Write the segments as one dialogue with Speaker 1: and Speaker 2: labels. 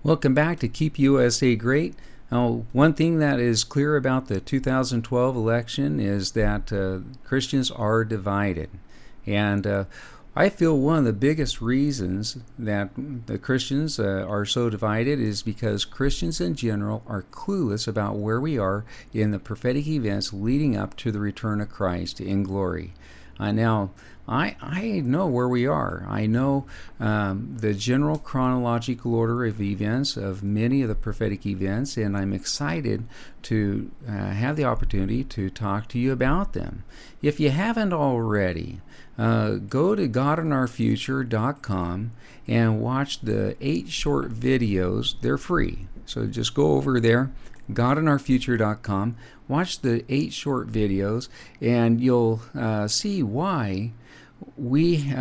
Speaker 1: Welcome back to Keep USA Great. Now, one thing that is clear about the 2012 election is that Christians are divided. And I feel one of the biggest reasons that the Christians are so divided is because Christians in general are clueless about where we are in the prophetic events leading up to the return of Christ in glory. Now, I know where we are. I know the general chronological order of events of many of the prophetic events, and I'm excited to have the opportunity to talk to you about them. If you haven't already, go to godinourfuture.com and watch the 8 short videos. They're free. So just go over there, godinourfuture.com, watch the 8 short videos, and you'll see why we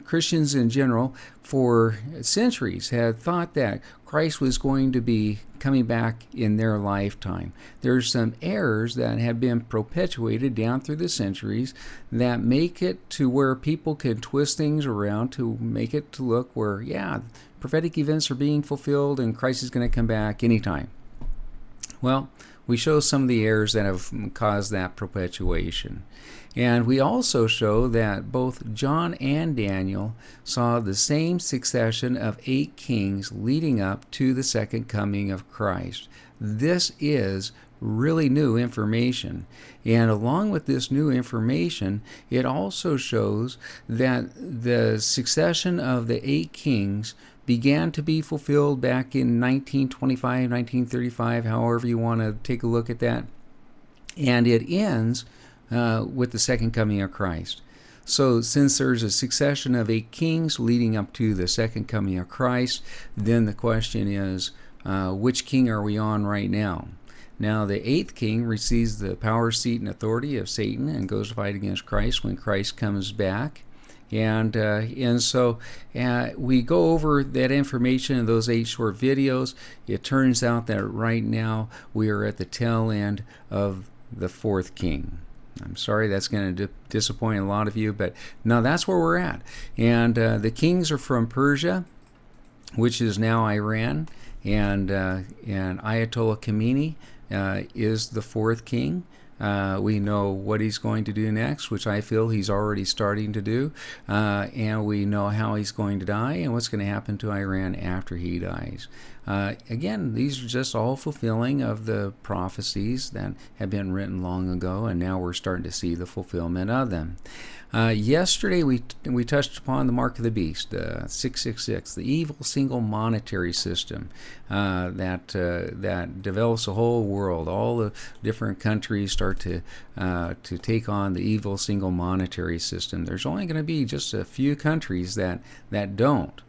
Speaker 1: Christians in general for centuries had thought that Christ was going to be coming back in their lifetime. There's some errors that have been perpetuated down through the centuries that make it to where people can twist things around to make it to look where, yeah, prophetic events are being fulfilled and Christ is going to come back anytime. Well, we show some of the errors that have caused that perpetuation. And we also show that both John and Daniel saw the same succession of 8 kings leading up to the second coming of Christ. This is really new information. And along with this new information, it also shows that the succession of the 8 kings began to be fulfilled back in 1925, 1935, however you want to take a look at that. And it ends with the second coming of Christ. So since there's a succession of 8 kings leading up to the second coming of Christ, then the question is, which king are we on right now? Now, the 8th king receives the power, seat, and authority of Satan and goes to fight against Christ when Christ comes back. And so we go over that information in those 8 short videos. It turns out that right now we are at the tail end of the 4th king. I'm sorry that's going to disappoint a lot of you, but no, that's where we're at. And the kings are from Persia, which is now Iran, and Ayatollah Khomeini is the 4th king. We know what he's going to do next, which I feel he's already starting to do, and we know how he's going to die and what's going to happen to Iran after he dies. Again, these are just all fulfilling of the prophecies that have been written long ago, and now we're starting to see the fulfillment of them. Yesterday we touched upon the mark of the beast, 666, the evil single monetary system that develops the whole world. All the different countries start to take on the evil single monetary system. There's only going to be just a few countries that don't.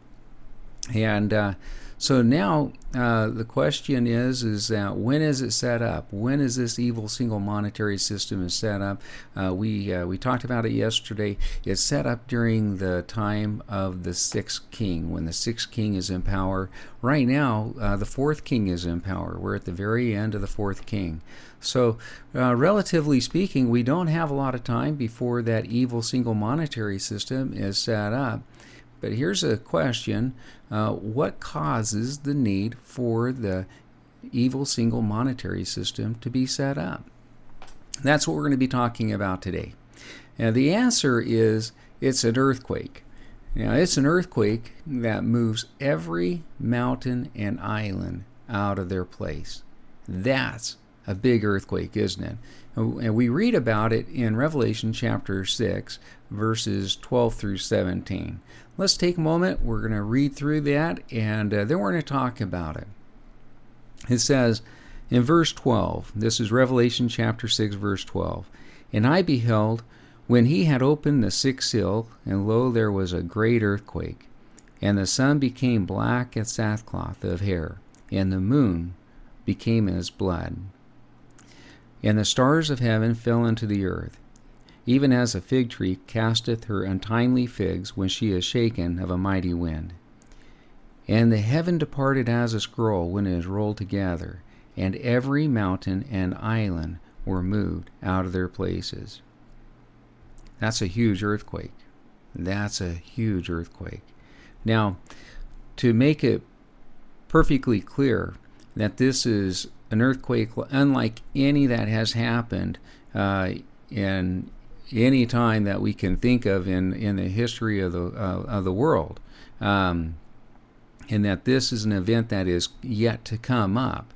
Speaker 1: And so now the question is that when is it set up? When is this evil single monetary system is set up? We talked about it yesterday. It's set up during the time of the 6th king, when the 6th king is in power. Right now, the 4th king is in power. We're at the very end of the 4th king. So relatively speaking, we don't have a lot of time before that evil single monetary system is set up. But here's a question. What causes the need for the evil single monetary system to be set up? That's what we're going to be talking about today. Now, the answer is it's an earthquake. Now, it's an earthquake that moves every mountain and island out of their place. That's a big earthquake, isn't it? And we read about it in Revelation chapter 6, verses 12 through 17. Let's take a moment. We're going to read through that, and then we're going to talk about it. It says in verse 12, this is Revelation chapter 6, verse 12, "And I beheld, when he had opened the 6th seal, and lo, there was a great earthquake, and the sun became black as sackcloth of hair, and the moon became as blood. And the stars of heaven fell into the earth, even as a fig tree casteth her untimely figs when she is shaken of a mighty wind. And the heaven departed as a scroll when it is rolled together, and every mountain and island were moved out of their places." That's a huge earthquake. That's a huge earthquake. Now, to make it perfectly clear that this is an earthquake unlike any that has happened in any time that we can think of in the history of the world, and that this is an event that is yet to come up.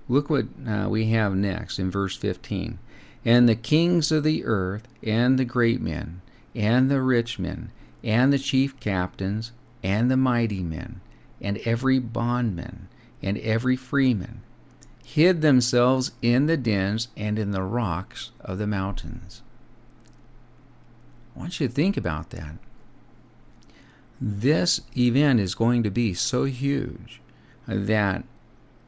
Speaker 1: Look what we have next in verse 15. And the kings of the earth, and the great men, and the rich men, and the chief captains, and the mighty men, and every bondman, and every freeman, hid themselves in the dens and in the rocks of the mountains. I want you to think about that. This event is going to be so huge that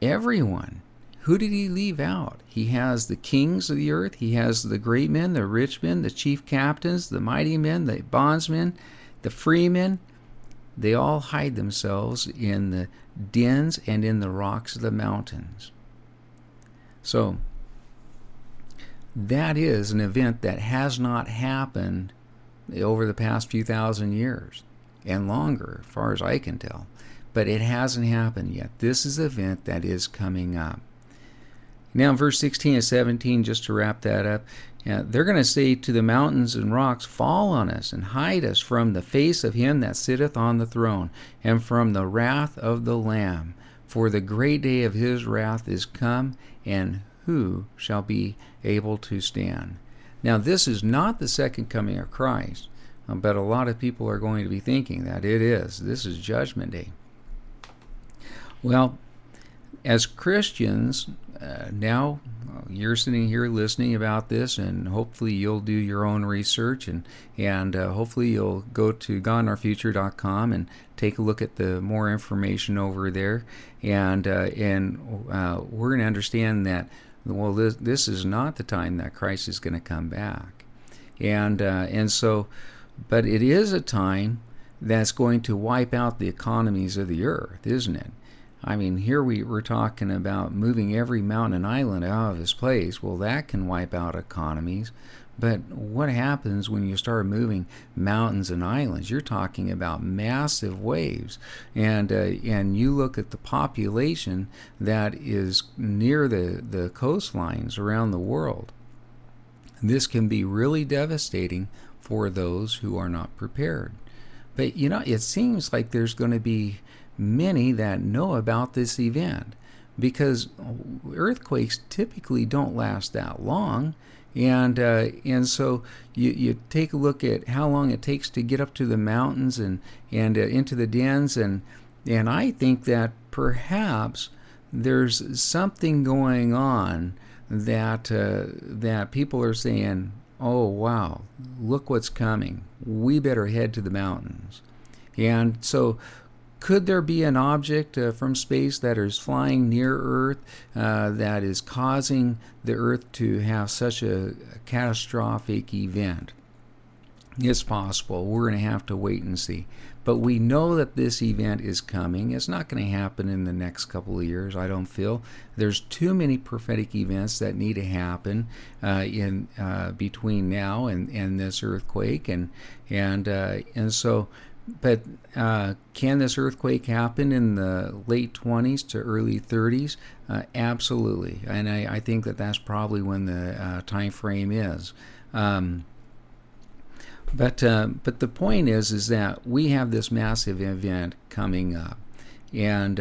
Speaker 1: everyone, who did he leave out? He has the kings of the earth, he has the great men, the rich men, the chief captains, the mighty men, the bondsmen, the freemen. They all hide themselves in the dens and in the rocks of the mountains. So that is an event that has not happened over the past few thousand years and longer, as far as I can tell. But it hasn't happened yet. This is an event that is coming up. Now, in verse 16 and 17, just to wrap that up, they're going to say to the mountains and rocks, fall on us and hide us from the face of him that sitteth on the throne, and from the wrath of the Lamb. For the great day of his wrath is come, and who shall be able to stand? Now, this is not the second coming of Christ, but a lot of people are going to be thinking that it is. This is Judgment Day. Well, as Christians, now you're sitting here listening about this, and hopefully you'll do your own research, and hopefully you'll go to godinourfuture.com and take a look at the more information over there, and we're going to understand that, well, this is not the time that Christ is going to come back, and so, but it is a time that's going to wipe out the economies of the earth, isn't it? I mean, here we're talking about moving every mountain and island out of this place. Well, that can wipe out economies. But what happens when you start moving mountains and islands? You're talking about massive waves. And you look at the population that is near the coastlines around the world. This can be really devastating for those who are not prepared. But, you know, it seems like there's going to be many that know about this event, because earthquakes typically don't last that long, and so you take a look at how long it takes to get up to the mountains and into the dens, and I think that perhaps there's something going on that people are saying, oh wow, look what's coming, we better head to the mountains. And so could there be an object from space that is flying near Earth that is causing the Earth to have such a catastrophic event? It's possible. We're going to have to wait and see. But we know that this event is coming. It's not going to happen in the next couple of years, I don't feel. There's too many prophetic events that need to happen in between now and this earthquake, and so. But can this earthquake happen in the late 20s to early 30s? Absolutely, and I think that that's probably when the time frame is. But the point is that we have this massive event coming up, and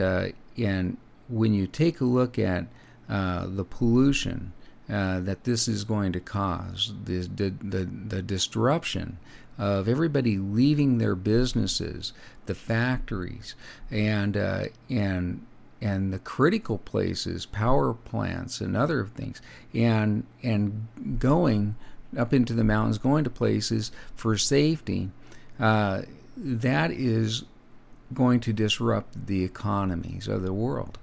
Speaker 1: when you take a look at the pollution that this is going to cause, the disruption of everybody leaving their businesses, the factories, and the critical places, power plants and other things, and going up into the mountains, going to places for safety, that is going to disrupt the economies of the world.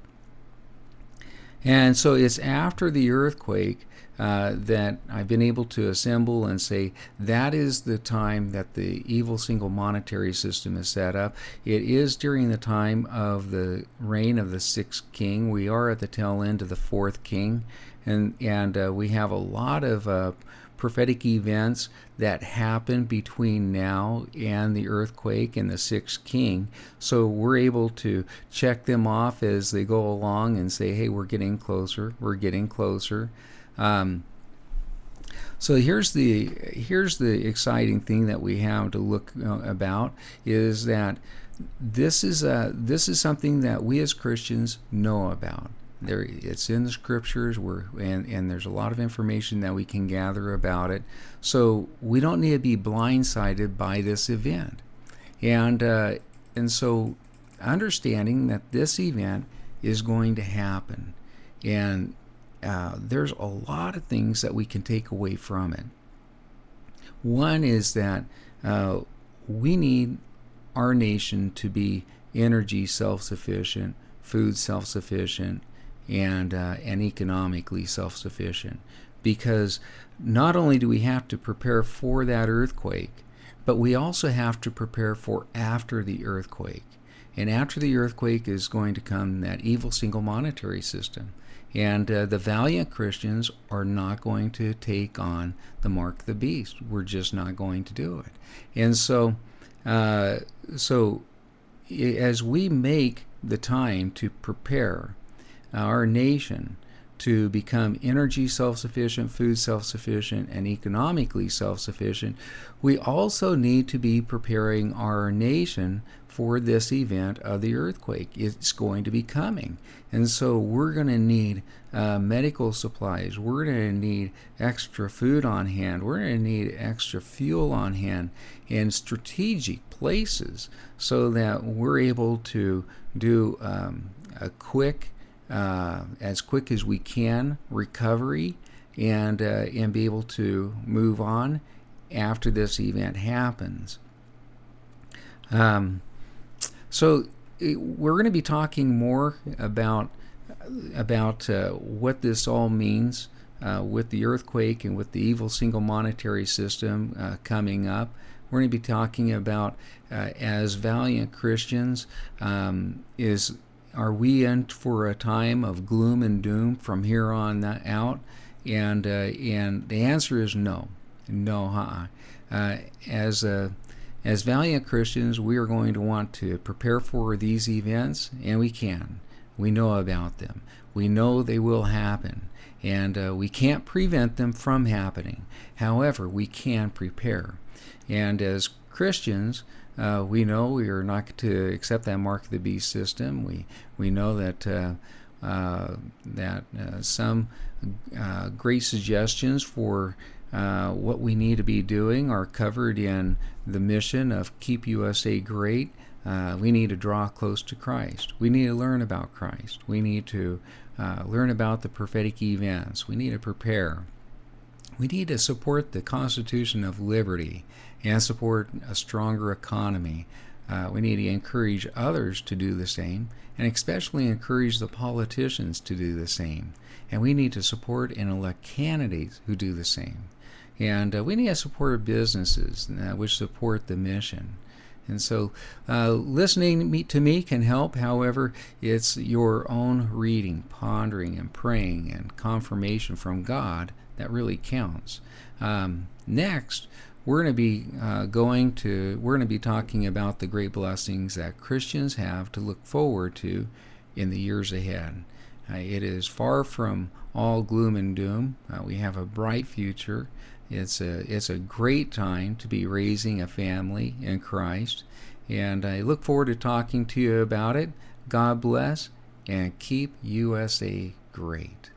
Speaker 1: And so it's after the earthquake that I've been able to assemble and say that is the time that the evil single monetary system is set up. It is during the time of the reign of the sixth king. We are at the tail end of the fourth king, and we have a lot of prophetic events that happen between now and the earthquake and the sixth king. So we're able to check them off as they go along and say, hey, we're getting closer, we're getting closer. So here's the exciting thing that we have to look about, is that this is something that we as Christians know about. It's in the scriptures, and there's a lot of information that we can gather about it. So we don't need to be blindsided by this event, and so understanding that this event is going to happen, and there's a lot of things that we can take away from it. One is that we need our nation to be energy self-sufficient, food self-sufficient, and economically self-sufficient. Because not only do we have to prepare for that earthquake, but we also have to prepare for after the earthquake. And after the earthquake is going to come that evil single monetary system. And the valiant Christians are not going to take on the mark of the beast. We're just not going to do it. And so, as we make the time to prepare our nation to become energy self-sufficient, food self-sufficient, and economically self-sufficient, we also need to be preparing our nation for this event of the earthquake. It's going to be coming. And so we're going to need medical supplies. We're going to need extra food on hand. We're going to need extra fuel on hand in strategic places so that we're able to do a quick, as quick as we can, recovery, and be able to move on after this event happens. So we're going to be talking more about what this all means with the earthquake and with the evil single monetary system coming up. We're going to be talking about, as valiant Christians, are we in for a time of gloom and doom from here on out? And the answer is no. As valiant Christians, we are going to want to prepare for these events, and we can. We know about them. We know they will happen, and we can't prevent them from happening. However, we can prepare. And as Christians, we know we are not to accept that mark of the beast system. We know that some great suggestions for what we need to be doing are covered in the mission of Keep USA Great. We need to draw close to Christ. We need to learn about Christ. We need to learn about the prophetic events. We need to prepare. We need to support the Constitution of Liberty and support a stronger economy. We need to encourage others to do the same, and especially encourage the politicians to do the same. And we need to support and elect candidates who do the same. And we need to support businesses which support the mission. And so listening to me can help. However, it's your own reading, pondering, and praying, and confirmation from God that really counts. Next, we're going to be talking about the great blessings that Christians have to look forward to in the years ahead. It is far from all gloom and doom. We have a bright future. It's a great time to be raising a family in Christ, and I look forward to talking to you about it. God bless, and keep USA great.